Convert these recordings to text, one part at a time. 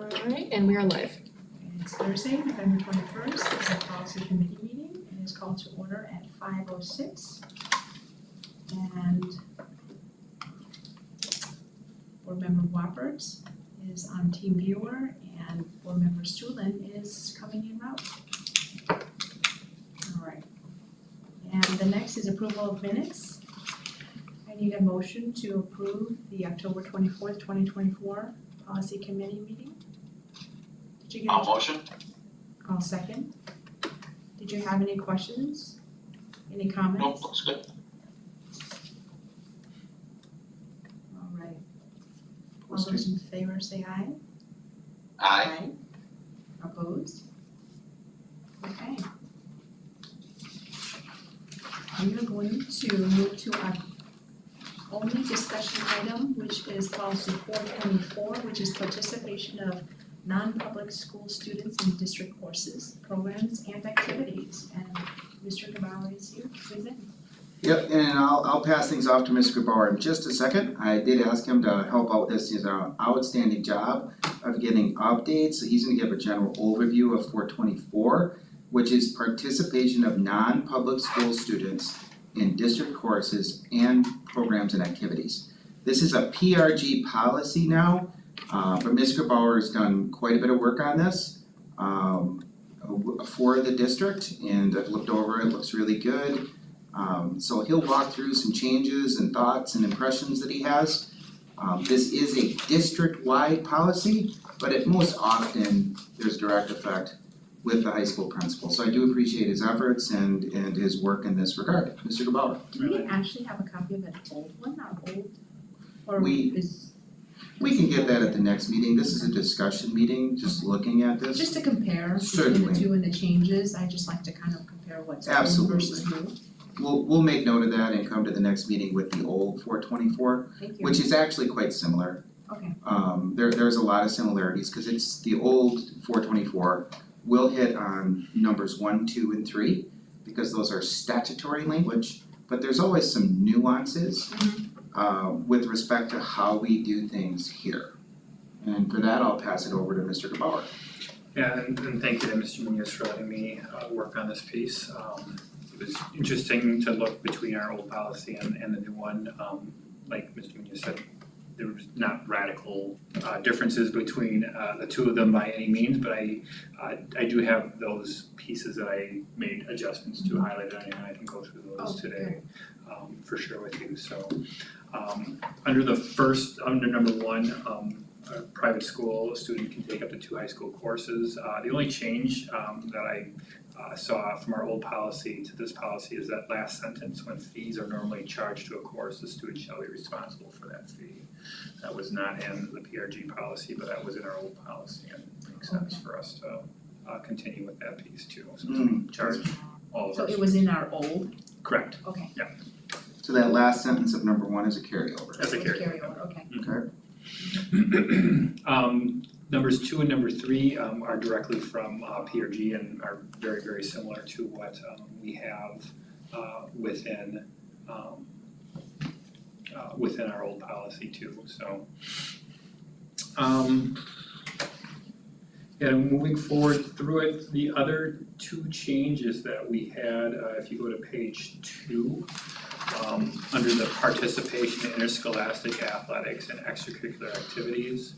Alright, and we are live. It's Thursday, November 21st, it's a policy committee meeting, and it's called to order at 5:06. And Board Member Wappert is on Team Viewer, and Board Member Stulin is coming in route. All right. And the next is approval of minutes. I need a motion to approve the October 24th, 2024 policy committee meeting. Did you get I'll motion. I'll second. Did you have any questions? Any Nope, comments? looks good. All right. All those in favor say aye. Aye. Opposed? Okay. We are going to move to our only discussion item, which is policy 424, which is participation of non-public school students in district courses, programs, and activities. And Mr. Gabauer is here to present. Yep, and I'll pass things off to Mr. Bauer in just a second. I did ask him to help out with this. He's done an outstanding job of getting updates. So he's gonna give a general overview of 424, which is participation of non-public school students in district courses and programs and activities. This is a PRG policy now, but Mr. Bauer has done quite a bit of work on this for the district, and I've looked over it, looks really good. So he'll walk through some changes and thoughts and impressions that he has. This is a district-wide policy, but at most often, there's direct effect with the high school principal. So I do appreciate his efforts and his work in this regard. Mr. Gabauer? Do we actually have a copy of an old one, our old? Or We- is, We can get that at the next meeting. This is a discussion meeting, just looking at this. just to compare between Certainly. the two and the changes, I just like to kind of compare what's old Absolutely. versus new. We'll make note of that and come to the next meeting with the old 424, Thank you. which is actually quite similar. Okay. There's a lot of similarities, cause it's the old 424 will hit on numbers 1, 2, and 3, because those are statutory language, but there's always some nuances with respect to how we do things here. And for that, I'll pass it over to Mr. Gabauer. Yeah, and thank you to Mr. Munoz for letting me work on this piece. It was interesting to look between our old policy and the new one. Like Mr. Munoz said, there was not radical differences between the two of them by any means, but I do have those pieces that I made adjustments to highlighted, and I can go through those today for sure with you. So under number 1, a private school, a student can take up to 2 high school courses. The only change that I saw from our old policy to this policy is that last sentence, when fees are normally charged to a course, the student shall be responsible for that fee. That was not in the PRG policy, but that was in our old policy, and it makes sense for us to continue with that piece too. So we charge all of So our. it was in our old, Correct. okay. So that last sentence of number 1 is a carryover. That's a It was carryover. okay. Okay. Numbers 2 and number 3 are directly from PRG and are very, very similar to what we have within our old policy too, so. Moving forward through it, the other 2 changes that we had, if you go to page 2, under the participation in interscholastic athletics and extracurricular activities,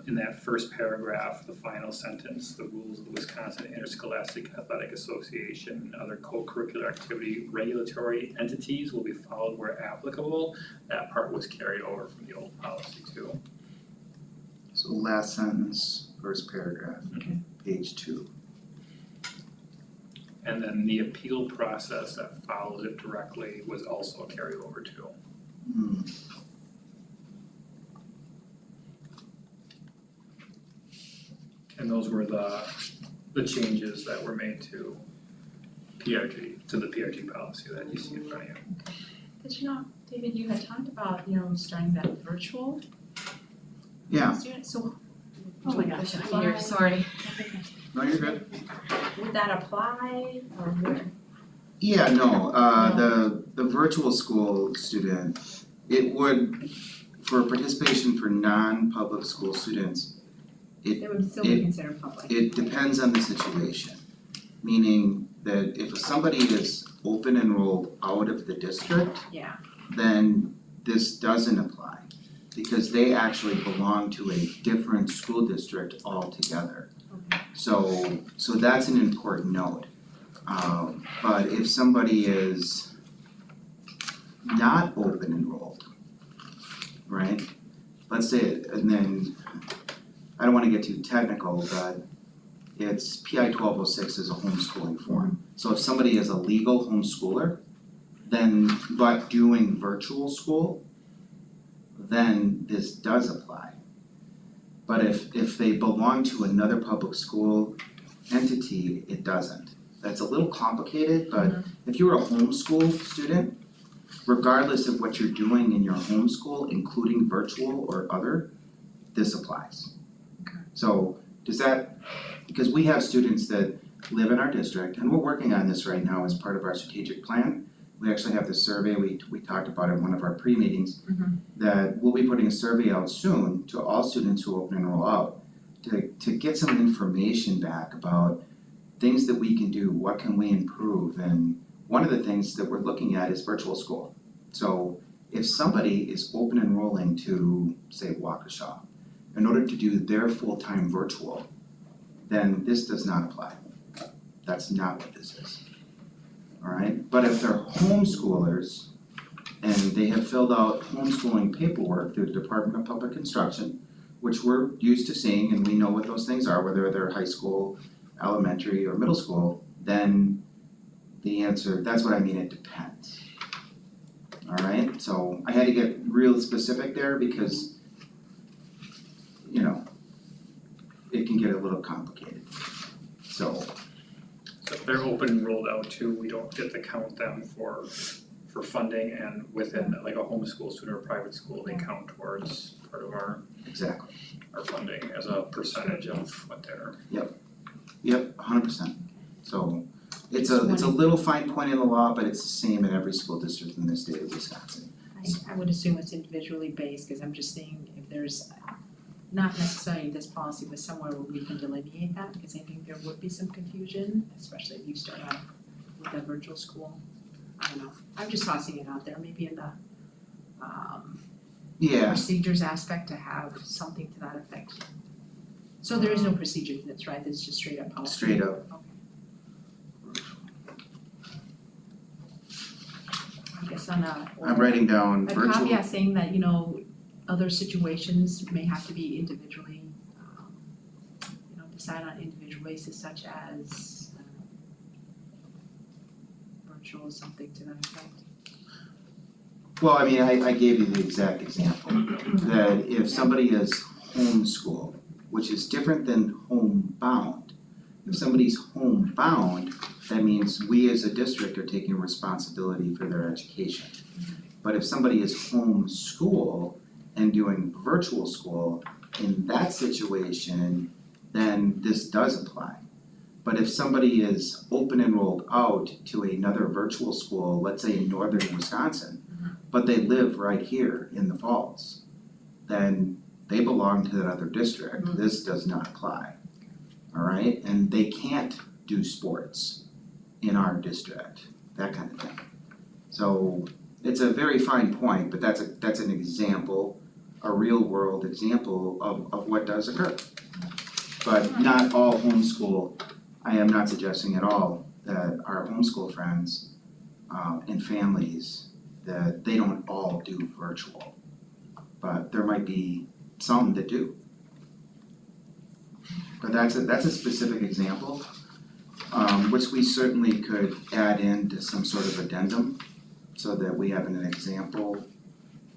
in that first paragraph, the final sentence, the rules of the Wisconsin Interscholastic Athletic Association and other co-curricular activity regulatory entities will be followed where applicable. That part was carried over from the old policy too. So last sentence, first paragraph, Okay. page 2. And then the appeal process that follows it directly was also a carryover too. And those were the changes that were made to PRG, to the PRG policy that you see in front of you. But you know, David, you had talked about, starting that virtual Yeah, student, so. Oh my gosh, I'm here, sorry. no, you're good. Would that apply or would? Yeah, no, the virtual school student, it would, for participation for non-public school students, It would still be considered public. It depends on the situation, meaning that if somebody is open enrolled out of the district, Yeah. then this doesn't apply because they actually belong to a different school district altogether. Okay. So that's an important note. But if somebody is not open enrolled, right? Let's say, and then, I don't wanna get too technical, but it's PI 1206 is a homeschooling form. So if somebody is a legal homeschooler, then, but doing virtual school, then this does apply. But if they belong to another public school entity, it doesn't. That's a little complicated, but if you were a homeschool student, regardless of what you're doing in your homeschool, including virtual or other, this applies. Okay. So does that, because we have students that live in our district, and we're working on this right now as part of our strategic plan. We actually have this survey, we talked about it in one of our pre-meetings, that we'll be putting a survey out soon to all students who open and roll out to get some information back about things that we can do, what can we improve, and one of the things that we're looking at is virtual school. So if somebody is open enrolling to, say, Waukesha, in order to do their full-time virtual, then this does not apply. That's not what this is. Alright, but if they're homeschoolers and they have filled out homeschooling paperwork through the Department of Public Instruction, which we're used to seeing and we know what those things are, whether they're high school, elementary, or middle school, then the answer, that's what I mean, it depends. Alright, so I had to get real specific there because, you know, it can get a little complicated. So if they're open and rolled out too, we don't get to count them for funding, and within like a homeschool student or private school, they count towards part of our exactly. funding as a percentage of what they're. Yep, 100%. So it's a little fine point in the law, but it's the same in every school district in the state of Wisconsin. I would assume it's individually based, because I'm just seeing if there's, not necessarily this policy, but somewhere where we can delineate that, because I think there would be some confusion, especially if you start out with a virtual school. I don't know, I'm just tossing it out there, maybe in the Yeah, procedures aspect to have something to that effect. So there is no procedure for this, right, it's just straight up policy? straight up. Okay. I guess on a. I'm writing down A virtual. caveat saying that, you know, other situations may have to be individually, decide on individual basis such as, virtual, something to that effect. Well, I mean, I gave you the exact example, that if somebody is homeschooled, which is different than homebound. If somebody's homebound, that means we as a district are taking responsibility for their education. But if somebody is homeschool and doing virtual school, in that situation, then this does apply. But if somebody is open enrolled out to another virtual school, let's say in northern Wisconsin, but they live right here in the Falls, then they belong to that other district, this does not apply. Alright, and they can't do sports in our district, that kind of thing. So it's a very fine point, but that's an example, a real world example of what does occur. But not all homeschool, I am not suggesting at all that our homeschool friends and families, that they don't all do virtual. But there might be some that do. But that's a specific example, which we certainly could add into some sort of addendum so that we have an example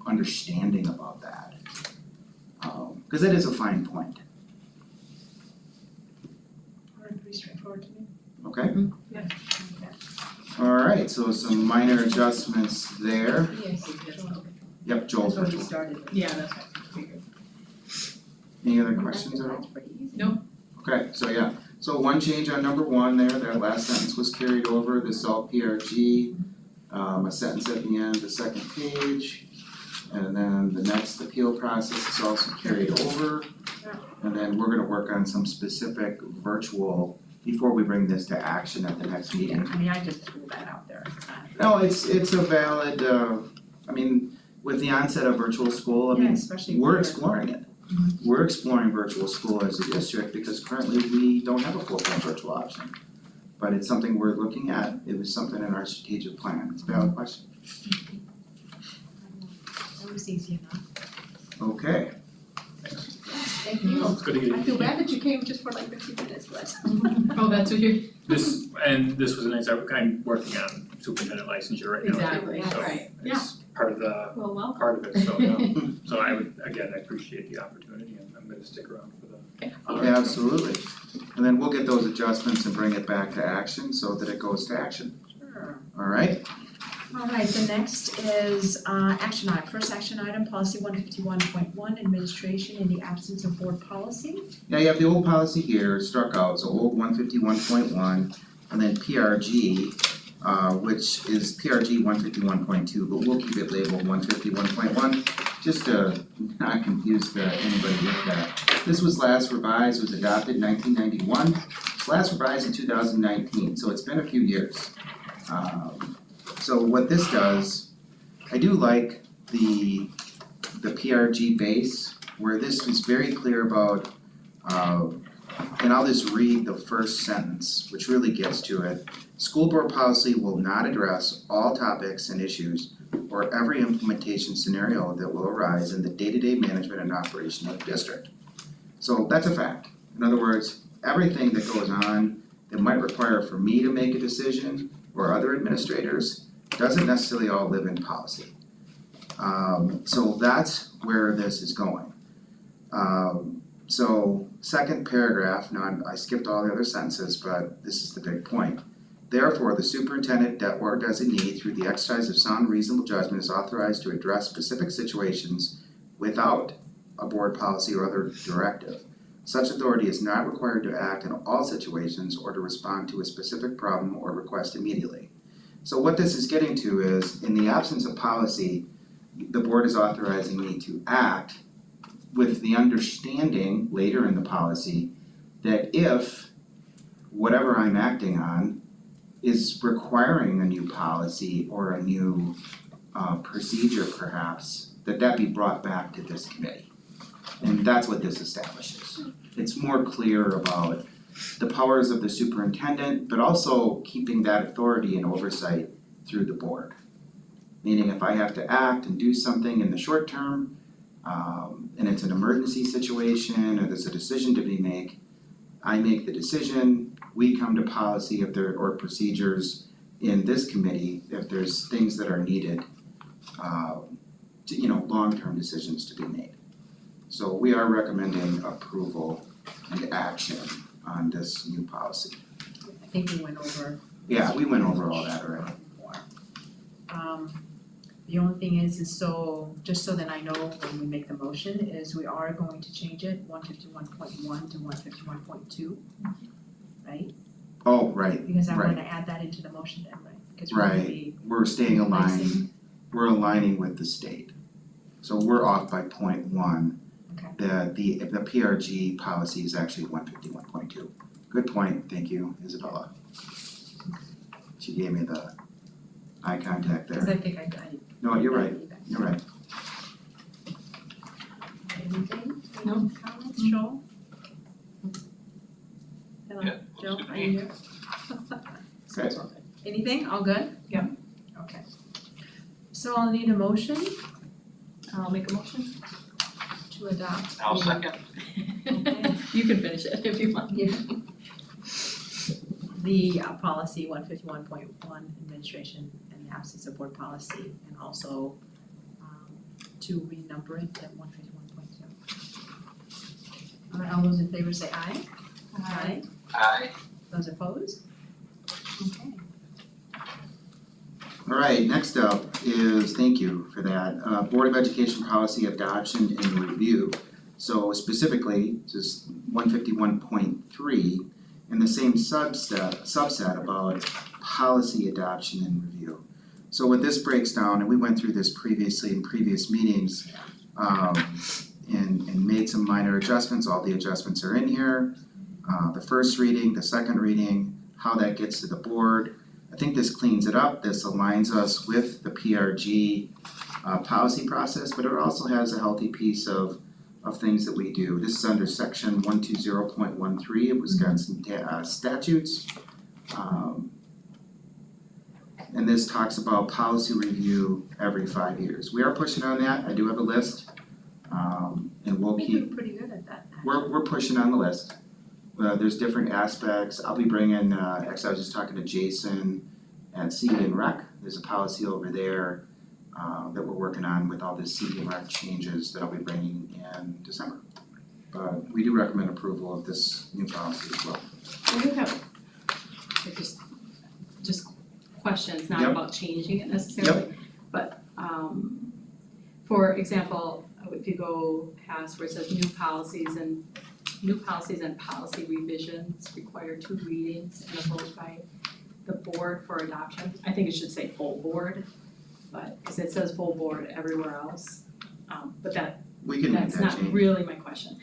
understanding about that. Because it is a fine point, Pretty straightforward to me. okay? Yeah. Alright, so some minor adjustments there. Yes. Yep, Joel's That's where we virtual. started. Yeah, that's what I figured. Any other questions at all? That's pretty easy. No. Okay, so yeah, so one change on number one there, that last sentence was carried over, this is all PRG. A sentence at the end, the second page, and then the next appeal process is also carried over. And then we're gonna work on some specific virtual before we bring this to action at the next meeting. I mean, I just threw that out there, it's not. No, it's a valid, I mean, with the onset of virtual school, I Yeah, mean, especially we're for- exploring it. We're exploring virtual school as a district because currently we don't have a full-time virtual option. But it's something we're looking at, it was something in our strategic plan, it's a valid question. That was easy enough. Okay, Thank you. It's good to get. I feel bad that you came just for like 15 minutes, but. Oh, that's what you, This was a nice, I'm working on superintendent licensure right now exactly, too, so right, it's part of the, Well, welcome. part of it, so yeah. So I would, again, I appreciate the opportunity and I'm gonna stick around for the. yeah, absolutely. And then we'll get those adjustments and bring it back to action so that it goes to action, Sure. alright? All right, the next is action item, first action item, policy 151.1, administration in the absence of board policy. Yeah, you have the old policy here, struck out, so old 151.1, and then PRG, which is PRG 151.2, but we'll keep it labeled 151.1, just to not confuse anybody with that. This was last revised, was adopted in 1991, last revised in 2019, so it's been a few years. So what this does, I do like the PRG base, where this is very clear about, and I'll just read the first sentence, which really gets to it. School board policy will not address all topics and issues or every implementation scenario that will arise in the day-to-day management and operation of the district. So that's a fact. In other words, everything that goes on that might require for me to make a decision or other administrators doesn't necessarily all live in policy. So that's where this is going. So second paragraph, now I skipped all the other sentences, but this is the big point. Therefore, the superintendent or designee, through the exercise of sound reasonable judgment, is authorized to address specific situations without a board policy or other directive. Such authority is not required to act in all situations or to respond to a specific problem or request immediately. So what this is getting to is, in the absence of policy, the board is authorizing me to act with the understanding later in the policy that if whatever I'm acting on is requiring a new policy or a new procedure perhaps, that be brought back to this committee. And that's what this establishes. It's more clear about the powers of the superintendent, but also keeping that authority and oversight through the board. Meaning if I have to act and do something in the short term, and it's an emergency situation or there's a decision to be made, I make the decision, we come to policy if there or procedures in this committee if there's things that are needed, long-term decisions to be made. So we are recommending approval and action on this new policy. I think we went over. Yeah, we went over all that already. The only thing is so, just so that I know when we make the motion, is we are going to change it, 151.1 to 151.2, right? Oh, right, Because I Right. wanna add that into the motion then, right? Because we're gonna be we're staying aligned, replacing, we're aligning with the state. So we're off by 0.1. Okay. The PRG policy is actually 151.2. Good point, thank you, Isabella. She gave me the eye contact Cause there. I think I. No, you're right, you're right. Anything? No. Any comments, Joel? Hello, Yeah, Joe, looks good to are me. you here? Okay. Anything, all good? Yeah. Okay. So I'll need a motion I'll make a motion. to adopt. I'll the- second. Okay. You can finish it if you want. Yeah. The policy 151.1, administration in the absence of board policy, and also to renumber it at 151.2. All right, all those in favor say aye. Aye. Aye. Those opposed? Okay. All right, next up is, thank you for that, Board of Education policy adoption and review. So specifically, this is 151.3, and the same subset about policy adoption and review. So what this breaks down, and we went through this previously in previous meetings, and made some minor adjustments. All the adjustments are in here. The first reading, the second reading, how that gets to the board. I think this cleans it up. This aligns us with the PRG policy process, but it also has a healthy piece of things that we do. This is under section 120.13 of Wisconsin statutes. And this talks about policy review every 5 years. We are pushing on that. I do have a list. And we'll I think keep, we're pretty good at that. we're pushing on the list. There's different aspects. I'll be bringing, actually I was just talking to Jason at CD and Rec. There's a policy over there that we're working on with all the CD and Rec changes that I'll be bringing in December. But we do recommend approval of this new policy as well. We do have, like, just questions, not Yep. about changing it necessarily. But, for example, if you go past where it says new policies and policy revisions require 2 readings and a vote by the board for adoption. I think it should say full board, but, cause it says full board everywhere else. But We can make that's that not change. really my question.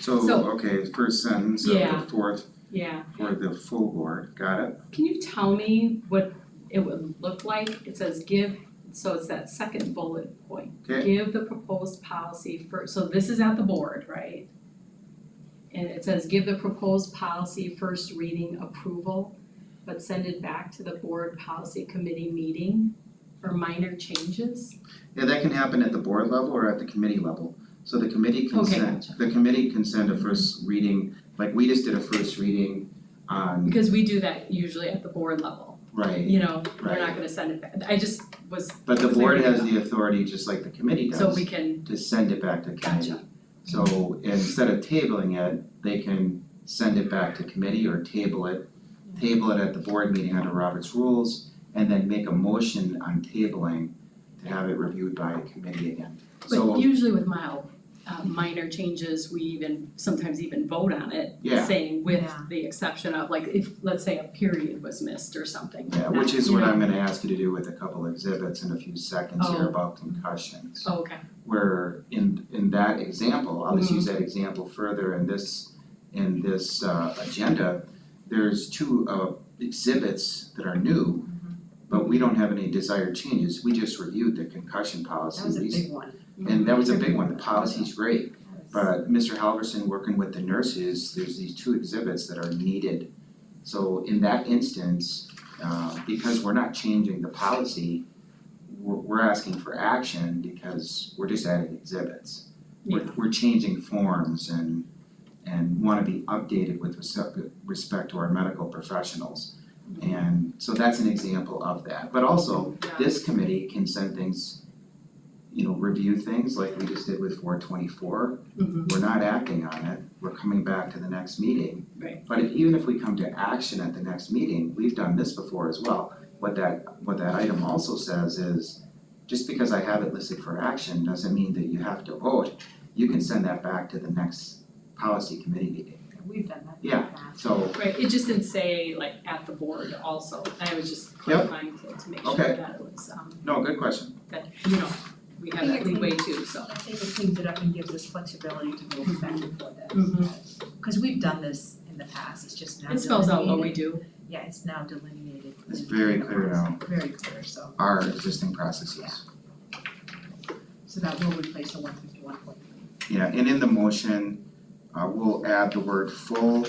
So, so- okay, first sentence of Yeah. the fourth Yeah, for the full board, got it? can you tell me what it would look like? It says so it's that second bullet point. Okay. Give the proposed policy first, so this is at the board, right? And it says give the proposed policy first reading approval, but send it back to the board policy committee meeting for minor changes. Yeah, that can happen at the board level or at the committee level. So the committee can Okay, send, gotcha. the committee can send a first reading, like we just did a first reading on, Because we do that usually at the board level, right, you know, we're Right. not gonna send it back. I just was, but the board clear has enough. the authority, just like the committee so does, we can, to send it back to committee. Gotcha. So instead of tabling it, they can send it back to committee or table it at the board meeting under Robert's rules, and then make a motion on tabling to have it reviewed by committee again. So, but usually with minor changes, we sometimes even vote on it. Yeah. Saying with Yeah. the exception of, like, if, let's say a period was missed or something like yeah, that, which is you what know? I'm gonna ask you to do with a couple exhibits in a few seconds here Oh. about concussions. Oh, okay, Where in that example, I'll just Mm-hmm. use that example further in this agenda, there's 2 exhibits that are new, but we don't have any desired changes, we just reviewed the concussion policy. That was a big one. And that was a big one, the policy's great, That was- but Mr. Halverson working with the nurses, there's these 2 exhibits that are needed. So in that instance, because we're not changing the policy, we're asking for action because we're just adding exhibits. yeah, We're changing forms and wanna be updated with respect to our medical professionals. And so that's an example of that, but also, yeah, this committee can send things, review things like we just did with 424. mhm, We're not acting on it, we're coming back to the next meeting. Right. But even if we come to action at the next meeting, we've done this before as well. What that item also says is, just because I have it listed for action doesn't mean that you have to vote. You can send that back to the next policy committee meeting. We've done that in the Yeah. past. So, right, it just didn't say like at the board also, I was just clarifying to make sure Okay. that it was, no, good question. that, you know, we have that leeway too, so. I think it cleans it up and gives us flexibility to move back and forth Mhm. Cause we've done this in the past, it's just now It spells out what we delineated. do. Yeah, it's now delineated. It's very clear now. Very clear, so Our existing processes. that will replace the 151.3. Yeah, and in the motion, we'll add the word full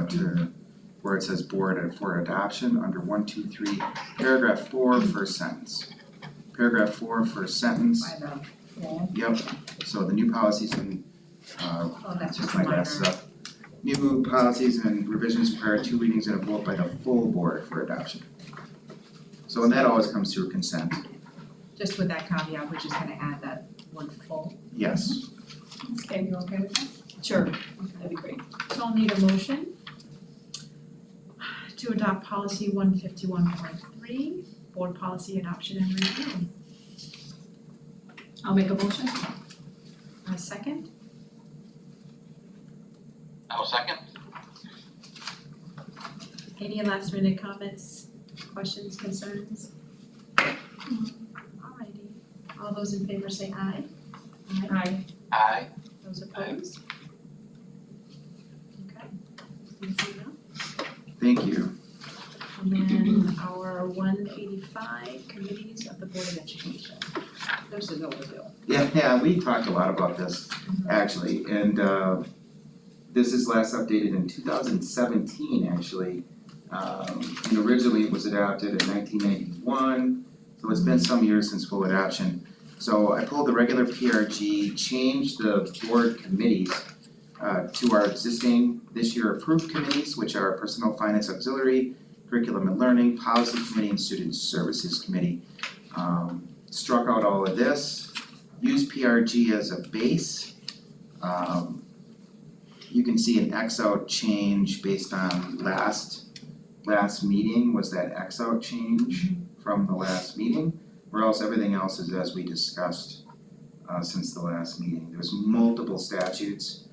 to where it says board for adoption under 1, 2, 3, paragraph 4, first sentence. Paragraph 4, first sentence, By the form. yep, so the new policies and, Oh, that's just just my minor. best stuff. New policies and revisions require 2 readings and a vote by the full board for adoption. So, and that always comes through consent, Just with that caveat, we're just gonna add that word full. yes. Okay, you okay with that? Sure, that'd be great. So I'll need a motion to adopt policy 151.3, board policy adoption and review. I'll make a motion. A second? I will second. Any last minute comments, questions, concerns? Alrighty, all those in favor say aye. Aye. Aye. Those opposed? Okay. Anything else? Thank you. And then our 185 committees of the Board of Education. Those are overdue. Yeah, we talked a lot about this, actually, and this is last updated in 2017, actually. And originally it was adopted in 1991, so it's been some years since full adoption. So I pulled the regular PRG, changed the board committees to our existing, this year approved committees, which are Personnel Finance Auxiliary, Curriculum and Learning, Policy Committee, and Student Services Committee. Struck out all of this, used PRG as a base. You can see an X out change based on last meeting was that X out change from the last meeting, or else everything else is as we discussed since the last meeting. There's multiple statutes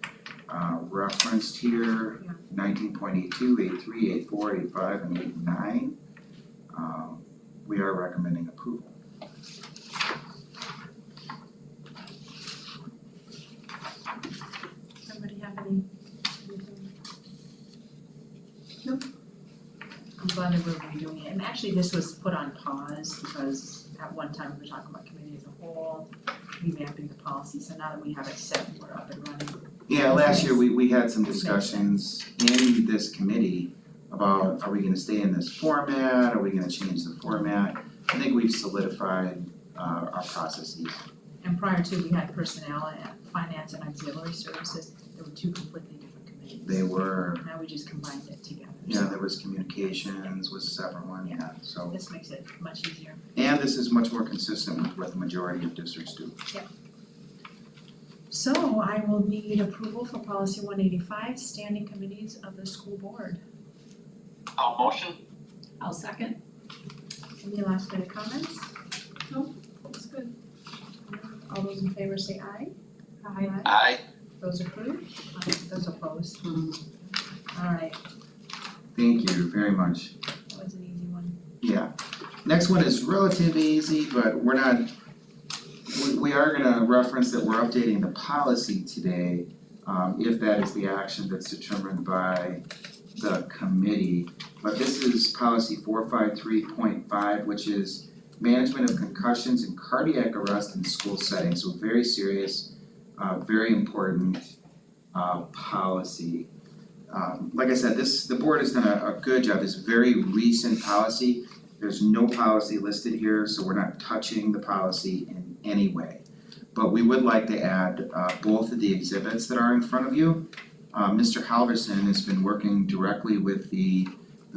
referenced here, 19.82, 83, 84, 85, and 89. We are recommending approval. Somebody have any? Nope. I'm glad that we're redoing it, and actually this was put on pause because at one time we were talking about committee as a whole, revamping the policy, so now that we have it set, we're up and running. Yeah, last year we had some discussions in this committee about, are we gonna stay in this format, are we gonna change the format? I think we've solidified our processes. And prior to, we had personnel and finance and auxiliary services, there were two completely different committees. They were, Now we just combined it together. yeah, there was communications was a separate one, yeah, so. This makes it much easier. And this is much more consistent with what the majority of districts do. So I will need approval for policy 185, standing committees of the school board. I'll motion. I'll second. Any last minute comments? That's good. All those in favor say aye. Aye. Those approved? Those opposed? Alright, Thank you very much. that was an easy one. Yeah. Next one is relatively easy, but we're not, we are gonna reference that we're updating the policy today, if that is the action that's determined by the committee. But this is policy 453.5, which is management of concussions and cardiac arrest in school settings, so very serious, very important policy. Like I said, the board has done a good job, this very recent policy. There's no policy listed here, so we're not touching the policy in any way. But we would like to add both of the exhibits that are in front of you. Mr. Halverson has been working directly with the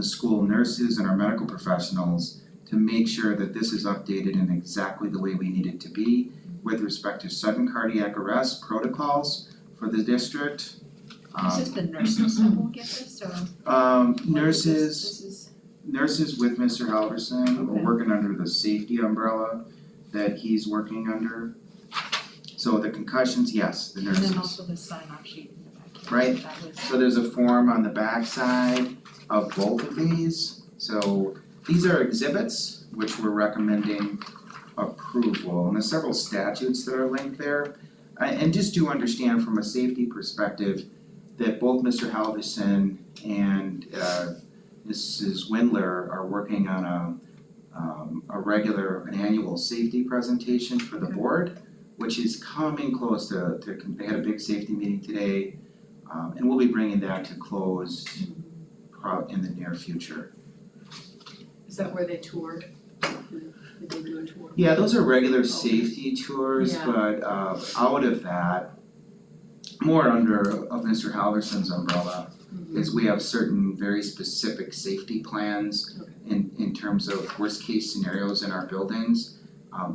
school nurses and our medical professionals to make sure that this is updated in exactly the way we need it to be with respect to sudden cardiac arrest protocols for the district. Is this the nurses that will get this, or? what is Nurses, This is, nurses with Mr. Halverson, we're Okay. working under the safety umbrella that he's working under. So the concussions, yes, the and nurses. then also the sign-off sheet in the back. Right. That was, So there's a form on the back side of both of these. So these are exhibits which we're recommending approval, and there's several statutes that are linked there. And just do understand from a safety perspective that both Mr. Halverson and Mrs. Windler are working on an annual safety presentation for the Okay. board, which is coming close to they had a big safety meeting today, and we'll be bringing that to close in the near future. Is that where they toured? Did they do a tour? Yeah, those are regular safety tours, Yeah. but out of that, more under of Mr. Halverson's umbrella, is we have certain very specific safety plans in terms of worst case scenarios in our buildings.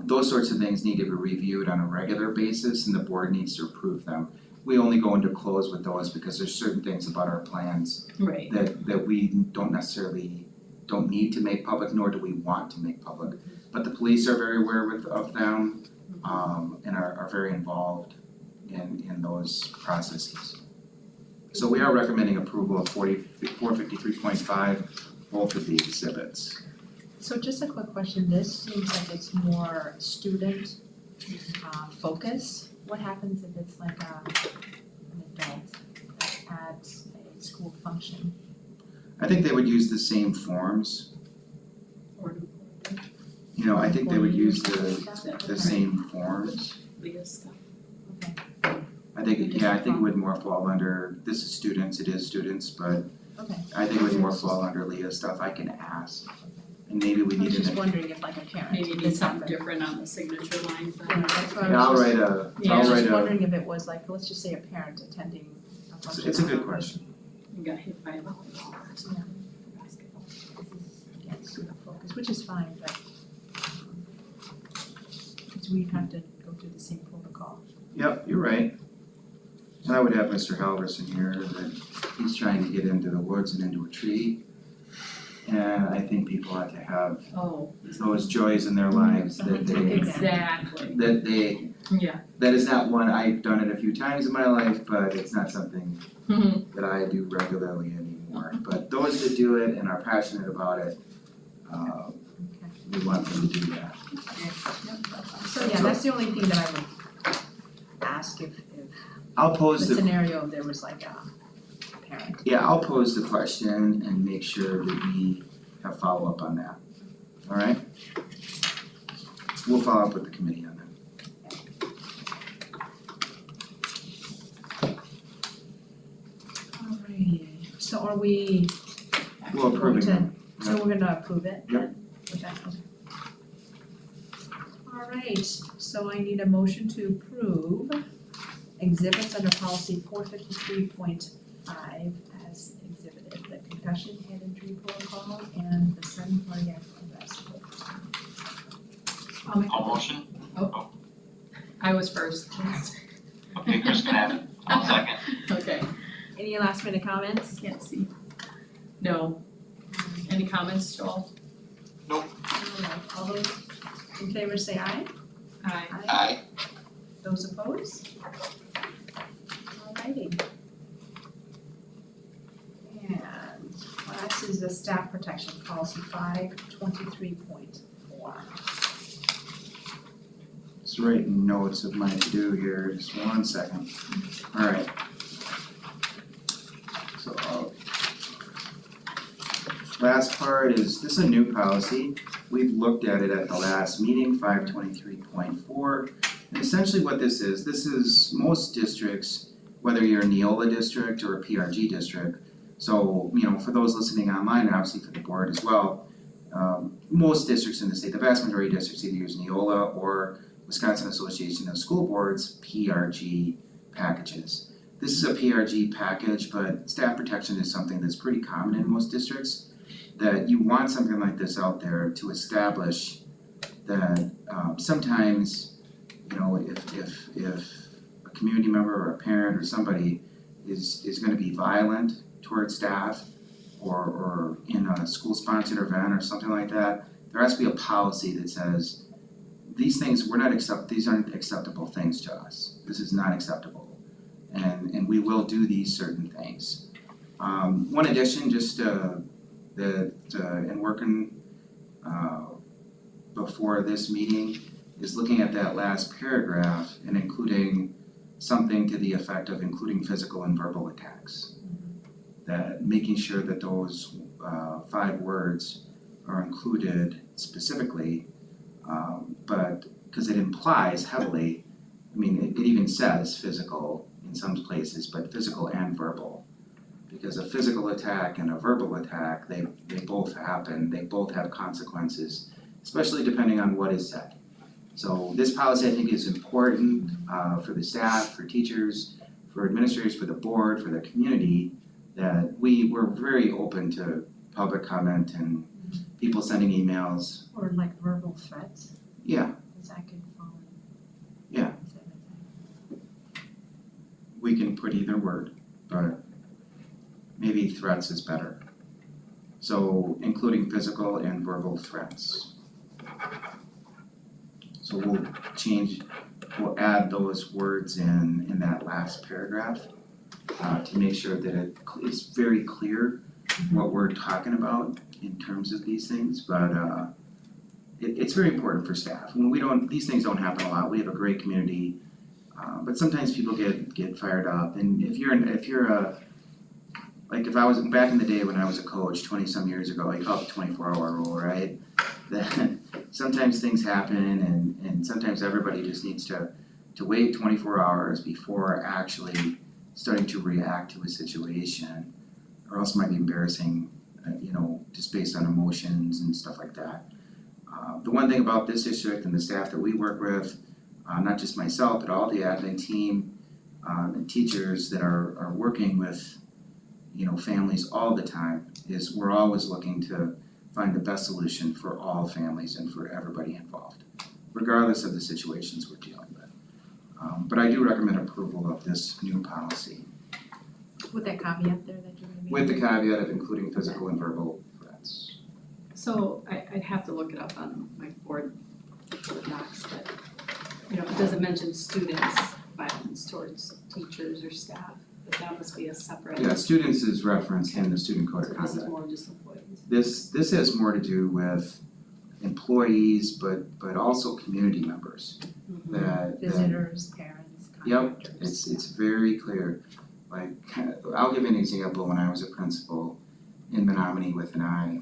Those sorts of things need to be reviewed on a regular basis and the board needs to approve them. We only go into close with those because there's certain things about our plans Right. that we don't need to make public, nor do we want to make public. But the police are very aware of them, and are very involved in those processes. So we are recommending approval of 453.5, both of the exhibits. so just a quick question, this seems like it's more student focus what happens if it's like an adult that adds a school function? I think they would use the same forms, Or you know, I think they would use that the same forms. Leah stuff. I think, yeah, I think it would more fall under, this is students, it is students, but Okay. I think it would more fall under Leah's stuff, I can ask. And maybe we I was need just an, wondering if like a parent. Maybe you did need something different on the signature lines Yeah, then. that's what I yeah, I'll was just, write a, Yeah. I was I'll write just a, wondering if it was like, let's just say a parent attending a function. it's a good question. You got hit by a volleyball or something. Basketball. Again, student focus, which is fine, but because we have to go through the same protocol. Yep, you're right. And I would have Mr. Halverson here, that he's trying to get into the woods and into a tree. And I think people have to have Oh, those joys in their lives that they, exactly. Yeah. that is not one, I've done it a few times in my life, but it's not something that I do regularly anymore. But those that do it and are passionate about it, we want them to do that. So yeah, that's the only thing that I would ask if I'll the pose the, scenario, there was like a parent. yeah, I'll pose the question and make sure that we have follow-up on that. All right? We'll follow up with the committee on that. Alrighty, so are we We'll approve it. going to, so we're gonna approve it? Yep. With that, okay. Alright, so I need a motion to approve exhibits under policy 453.5 as exhibited, the concussion head injury protocol and the sudden cardiac arrest protocol. I'll motion. I was first. Okay, Chris can have it. I'll second. Okay, Any last minute comments? can't see. No. Any comments, Joel? Alright, all those in favor say aye. Aye. Aye. Those opposed? Alrighty. And last is the staff protection policy 523.4. Just writing notes of my to-do here, just 1 second. All right. So, last part is, this is a new policy. We've looked at it at the last meeting, 523.4. And essentially what this is most districts, whether you're a Neola district or a PRG district, so, you know, for those listening online, and obviously for the board as well, most districts in the state, the vast majority of districts either use Neola or Wisconsin Association of School Boards PRG packages. This is a PRG package, but staff protection is something that's pretty common in most districts, that you want something like this out there to establish that sometimes, you know, if a community member or a parent or somebody is gonna be violent towards staff or in a school-sponsored event or something like that, there has to be a policy that says, these things, these aren't acceptable things to us. This is not acceptable. And we will do these certain things. One addition, just in working before this meeting, is looking at that last paragraph and including something to the effect of including physical and verbal attacks. That making sure that those 5 words are included specifically, but because it implies heavily, I mean, it even says physical in some places, but physical and verbal. Because a physical attack and a verbal attack, they both happen, they both have consequences, especially depending on what is said. So this policy, I think, is important for the staff, for teachers, for administrators, for the board, for the community, that we're very open to public comment and people sending emails. Or like verbal threats, Yeah, is that good fall in? Yeah. we can put either word, but maybe threats is better. So including physical and verbal threats. So we'll add those words in that last paragraph to make sure that it is very clear what we're talking about in terms of these things, but it's very important for staff. When these things don't happen a lot. We have a great community But sometimes people get fired up, and if you're a, like if I was, back in the day when I was a coach 20-some years ago, I called it the 24-hour rule, right? That sometimes things happen and sometimes everybody just needs to wait 24 hours before actually starting to react to a situation, or else it might be embarrassing, just based on emotions and stuff like that. The one thing about this district and the staff that we work with, not just myself, but all the admin team and teachers that are working with, families all the time, is we're always looking to find the best solution for all families and for everybody involved, regardless of the situations we're dealing with. But I do recommend approval of this new policy, With that caveat there that you're gonna be. with the caveat of including physical and verbal threats. So I'd have to look it up on my board docs, but, it doesn't mention students' violence towards teachers or staff, but that must be a separate. Yeah, students is referenced in the student code So of this is conduct. more just employees. This has more to do with employees, but also community members that Visitors, parents, Yep, contractors. it's very clear. Like, I'll give you an example. When I was a principal in Menominee with an eye,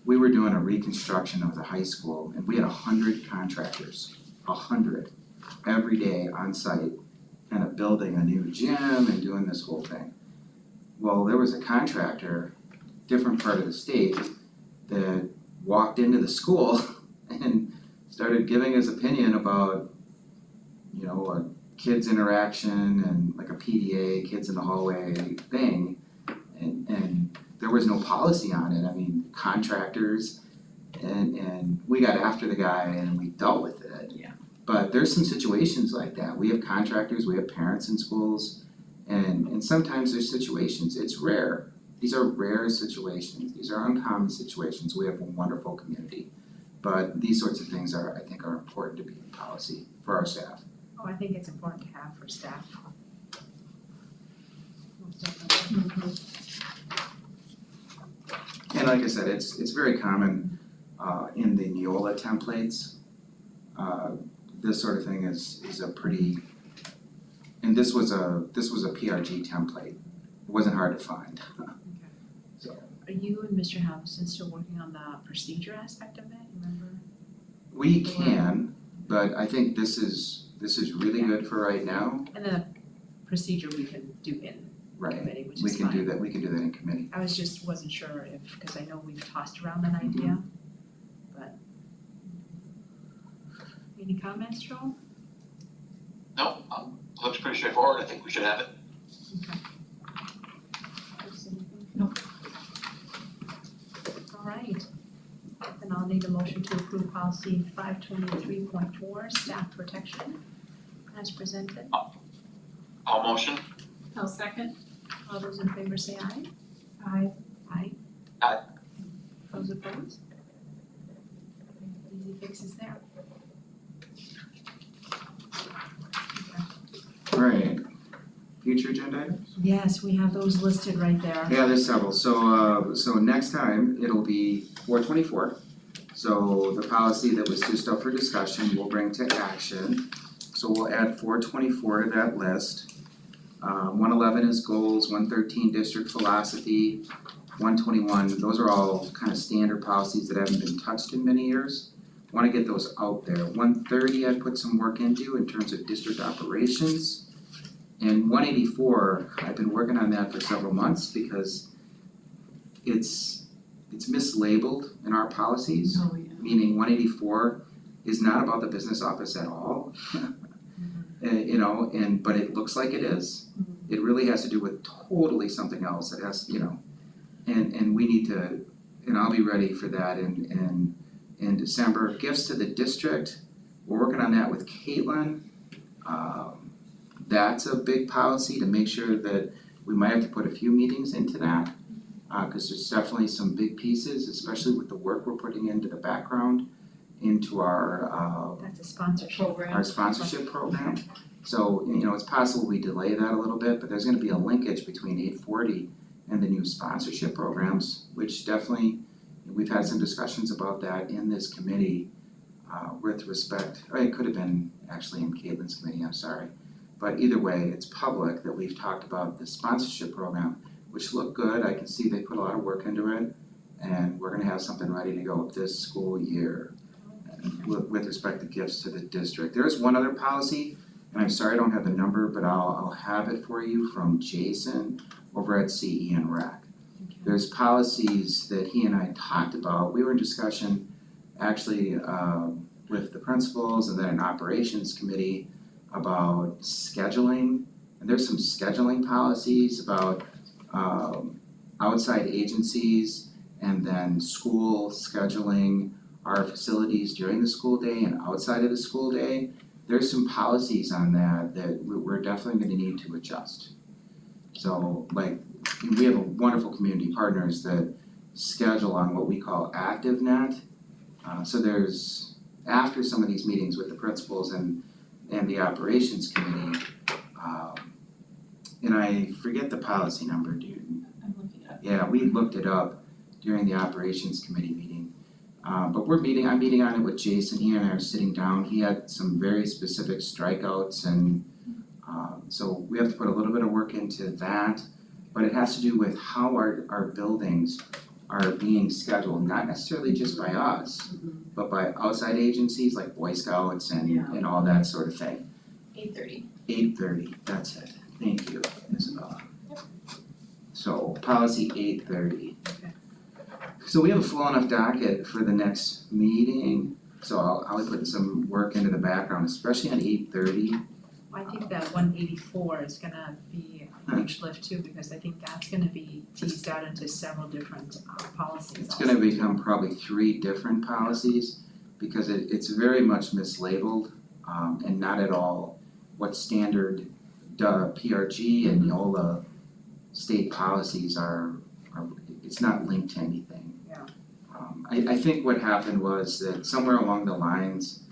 we were doing a reconstruction of the high school, and we had 100 contractors, 100, every day on site, kind of building a new gym and doing this whole thing. Well, there was a contractor, different part of the state, that walked into the school and started giving his opinion about, a kids interaction and like a PDA, kids in the hallway thing, and there was no policy on it. I mean, contractors, and we got after the guy and we dealt with it. Yeah. But there's some situations like that. We have contractors, we have parents in schools, and sometimes there's situations, it's rare. These are rare situations, these are uncommon situations. We have a wonderful community. But these sorts of things I think are important to be in policy for our staff. Oh, I think it's important to have for staff. Most definitely. And like I said, it's very common in the Neola templates. This sort of thing is a pretty, and this was a PRG template. It wasn't hard to find. So Are you and Mr. Halverson still working on the procedure aspect of it, remember? we can, but I think this is really good for right now. And then the procedure we can do in Right. committee, which We is can fine. do that. We can do that in committee. I wasn't sure if, because I know we've tossed around that idea, but. Any comments, Joel? No, looks pretty straightforward, I think we should have it. No. All right, then I'll need a motion to approve policy 523.4, staff protection, as presented. All motion? I'll second. All those in favor say aye. Aye. Aye. Aye. Those opposed? Easy fixes there. All right. Future agenda items? Yes, we have those listed right there. Yeah, there's several. So next time, it'll be 424. So the policy that was just up for discussion, we'll bring to action. So we'll add 424 to that list. 111 is goals, 113 district philosophy, 121, those are all kind of standard policies that haven't been touched in many years. Want to get those out there. 130 I put some work into in terms of district operations. And 184, I've been working on that for several months because it's mislabeled in our policies, Oh, yeah. meaning 184 is not about the business office at all. But it looks like it is. It really has to do with totally something else. It has, and we need to, and I'll be ready for that in December. Gifts to the district, we're working on that with Caitlin. That's a big policy to make sure that we might have to put a few meetings into that. Cause there's definitely some big pieces, especially with the work we're putting into the background, into our That's a sponsorship. Program. sponsorship program. So, it's possible we delay that a little bit, but there's gonna be a linkage between 840 and the new sponsorship programs, which definitely, we've had some discussions about that in this committee with respect, it could have been actually in Caitlin's committee, I'm sorry. But either way, it's public that we've talked about the sponsorship program, which looked good. I can see they put a lot of work into it. And we're gonna have something ready to go this school year with respect to gifts to the district. There is one other policy, and I'm sorry I don't have the number, but I'll have it for you from Jason over at CE and Rec. There's policies that he and I talked about. We were in discussion actually with the principals and then an operations committee about scheduling. And there's some scheduling policies about outside agencies and then school scheduling our facilities during the school day and outside of the school day. There's some policies on that we're definitely gonna need to adjust. So like, we have a wonderful community partners that schedule on what we call ActiveNet. So there's, after some of these meetings with the principals and the operations committee, and I forget the policy number, dude. I'm looking at. Yeah, we looked it up during the operations committee meeting. But I'm meeting on it with Jason. He and I are sitting down. He had some very specific strikeouts and so we have to put a little bit of work into that. But it has to do with how our buildings are being scheduled, not necessarily just by us, but by outside agencies like Boy Scouts and all that sort of thing. 8:30. 8:30, that's it. Thank you, Isabella. So policy 8:30. Okay. So we have a full enough docket for the next meeting, so I'll be putting some work into the background, especially on 8:30. I think that 184 is gonna be a huge lift too, because I think that's gonna be teased out into several different policies It's also. gonna become probably 3 different policies, because it's very much mislabeled, and not at all what standard PRG and Neola state policies are, it's not linked to anything. Yeah. I think what happened was that somewhere along the lines,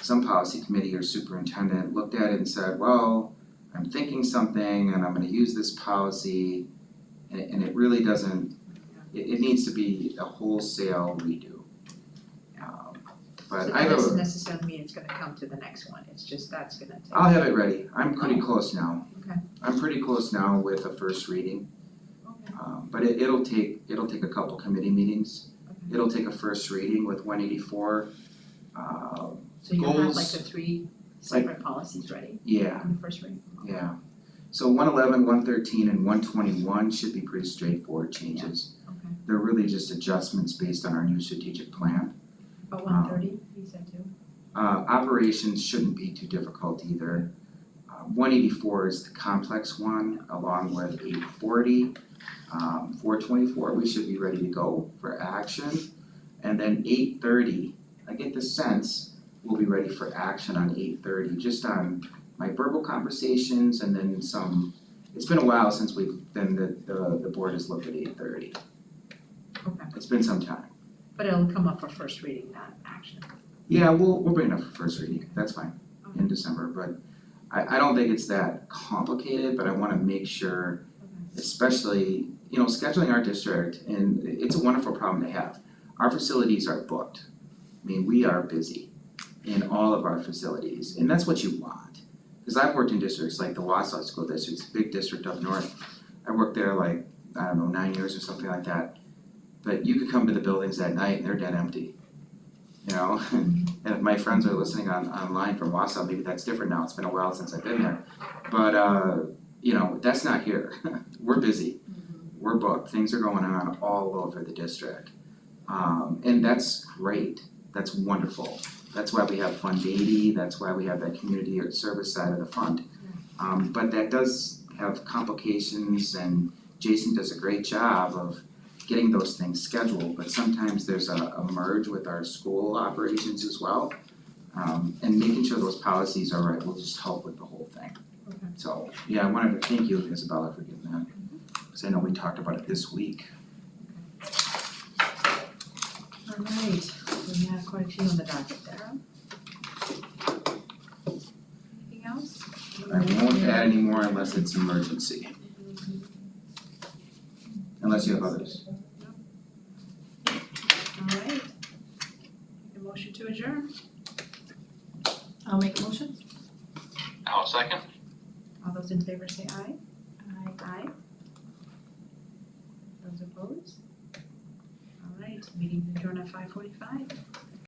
some policy committee or superintendent looked at it and said, well, I'm thinking something and I'm gonna use this policy, and it really doesn't, it needs to be a wholesale redo. But So I that have doesn't a, necessarily mean it's gonna come to the next one, it's just that's gonna take. I'll have it ready, I'm pretty close now. Okay. I'm pretty close now with a first reading. Okay. But it'll take a couple committee meetings. Okay. It'll take a first reading with 184. So you have like Goals, the 3 separate policies ready yeah, in the first reading? yeah. So 111, 113, and 121 should be pretty straightforward changes. Okay. They're really just adjustments based on our new strategic plan. But 130, you said too? Operations shouldn't be too difficult either. 184 is the complex one, along with 840. 424, we should be ready to go for action. And then 830, I get the sense we'll be ready for action on 8:30, just on my verbal conversations and then some, it's been a while since the board has looked at 8:30. Okay. It's been some time. But it'll come up for first reading, not action. Yeah, we'll bring it up for first reading, that's fine, in December, but I don't think it's that complicated, but I wanna make sure, especially, scheduling our district, and it's a wonderful problem to have. Our facilities are booked. I mean, we are busy in all of our facilities, and that's what you want. Cause I've worked in districts like the Wausau School District, it's a big district up north. I worked there 9 years or something like that. But you could come to the buildings at night and they're dead empty. And if my friends are listening online from Wausau, maybe that's different now, it's been a while since I've been there. But that's not here. We're busy, we're booked, things are going on all over the district. And that's great, that's wonderful. That's why we have Fund 80, that's why we have that community service side of the fund. But that does have complications, and Jason does a great job of getting those things scheduled, but sometimes there's a merge with our school operations as well. And making sure those policies are right will just help with the whole thing. Okay. So, yeah, I wanted to thank you, Isabella, for getting that, because I know we talked about it this week. All right, we have quite a few on the docket there. Anything else? I won't add any more unless it's emergency. Unless you have others. All right. A motion to adjourn? I'll make a motion. those in favor say aye. Aye. Aye. Those opposed? All right, meeting adjourned at 5:45.